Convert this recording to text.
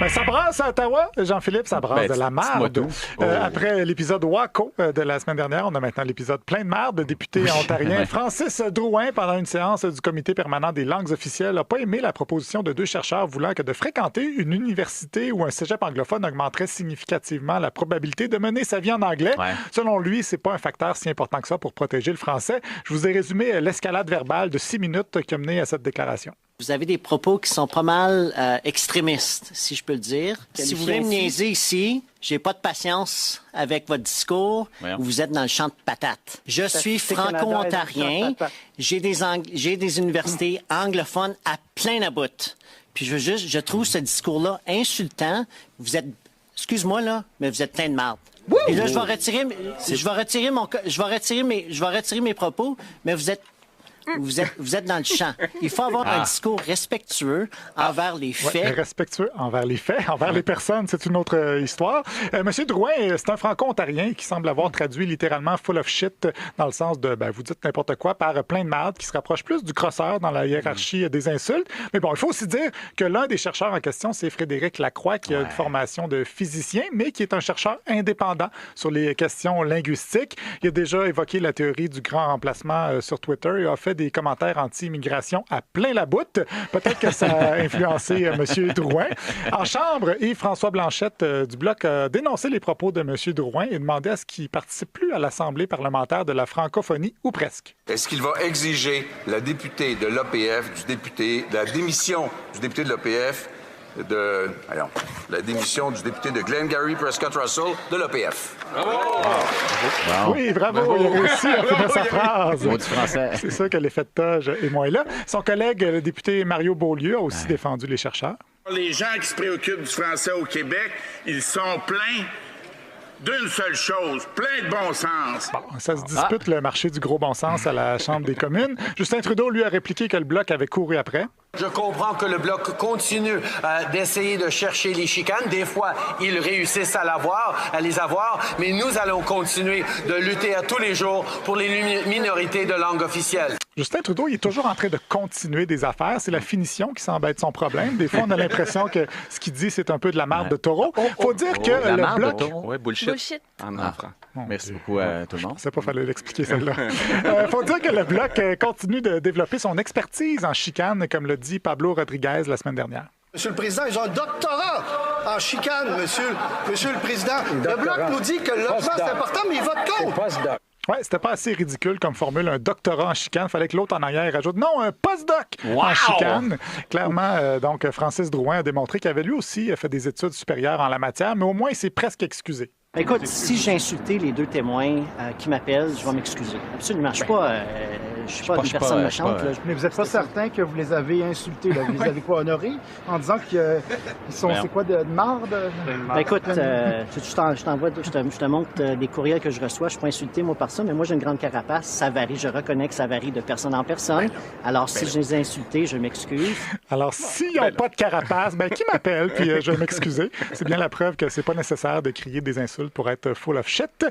Ben, ça brasse à Ottawa, Jean-Philippe, ça brasse de la marde. Après l'épisode Waco de la semaine dernière, on a maintenant l'épisode plein de marde. Le député ontarien Francis Drouin, pendant une séance du comité permanent des langues officielles, n'a pas aimé la proposition de deux chercheurs voulant que de fréquenter une université ou un cégep anglophone augmenterait significativement la probabilité de mener sa vie en anglais. Ouais. Selon lui, c'est pas un facteur si important que ça pour protéger le français. Je vous ai résumé l'escalade verbale de 6 minutes qui a mené à cette déclaration. Vous avez des propos qui sont pas mal extrémistes, si je peux le dire. Si vous voulez me niaiser ici, j'ai pas de patience avec votre discours. Vous êtes dans le champ de patates. Je suis franco-ontarien. J'ai des universités anglophones à plein à bout. Puis je trouve ce discours-là insultant. Vous êtes, excuse-moi là, mais vous êtes plein de marde. Et là, je vais retirer mes propos, mais vous êtes dans le champ. Il faut avoir un discours respectueux envers les faits. Ouais, respectueux envers les faits, envers les personnes, c'est une autre histoire. Monsieur Drouin, c'est un franco-ontarien qui semble avoir traduit littéralement full of shit dans le sens de, vous dites n'importe quoi, par plein de marde, qui se rapproche plus du crosseur dans la hiérarchie des insultes. Mais bon, il faut aussi dire que l'un des chercheurs en question, c'est Frédéric Lacroix, qui a une formation de physicien, mais qui est un chercheur indépendant sur les questions linguistiques. Il a déjà évoqué la théorie du grand remplacement sur Twitter et a fait des commentaires anti-immigration à plein la boute. Peut-être que ça a influencé M. Drouin. En chambre, Yves-François Blanchette du Bloc a dénoncé les propos de M. Drouin et demandé à ce qu'il ne participe plus à l'Assemblée parlementaire de la francophonie, ou presque. Est-ce qu'il va exiger la députée de l'OPF, la démission du député de l'OPF, la démission du député de Glengarry Prescott Russell de l'OPF. Bravo! Oui, bravo! Il a réussi à finir sa phrase. C'est ça que l'effet de toge est moins là. Son collègue, le député Mario Beaulieu, a aussi défendu les chercheurs. Les gens qui se préoccupent du français au Québec, ils sont pleins d'une seule chose, plein de bon sens. Bon, ça se dispute le marché du gros bon sens à la Chambre des communes. Justin Trudeau, lui, a répliqué que le Bloc avait couru après. Je comprends que le Bloc continue d'essayer de chercher les chicanes. Des fois, ils réussissent à les avoir, mais nous allons continuer de lutter à tous les jours pour les minorités de langue officielle. Justin Trudeau, il est toujours en train de continuer des affaires. C'est la finition qui semble être son problème. Des fois, on a l'impression que ce qu'il dit, c'est un peu de la marde de taureau. Faut dire que le Bloc... Oui, bullshit. En enfant. Merci beaucoup à tout le monde. Je ne sais pas, il fallait l'expliquer celle-là. Faut dire que le Bloc continue de développer son expertise en chicane, comme l'a dit Pablo Rodriguez la semaine dernière. Monsieur le Président, ils ont un doctorat en chicane, monsieur le Président. Le Bloc nous dit que le logement, c'est important, mais il vote contre. Oui, c'était pas assez ridicule comme formule, un doctorat en chicane. Il fallait que l'autre en arrière rajoute non, un postdoc en chicane. Clairement, donc, Francis Drouin a démontré qu'il avait lui aussi fait des études supérieures en la matière, mais au moins, il s'est presque excusé. Écoute, si j'ai insulté les deux témoins qui m'appellent, je vais m'excuser. Absolument. Je suis pas une personne méchante. Mais vous n'êtes pas certain que vous les avez insultés, là. Vous les avez quoi, honorés, en disant qu'ils sont, c'est quoi, de marde? Écoute, je te montre des courriels que je reçois. Je suis pas insulté, moi, par ça, mais moi, j'ai une grande carapace. Ça varie. Je reconnais que ça varie de personne en personne. Alors, si je les ai insultés, je m'excuse. Alors, s'ils n'ont pas de carapace, qui m'appelle, puis je vais m'excuser. C'est bien la preuve que c'est pas nécessaire de crier des insultes pour être full of shit.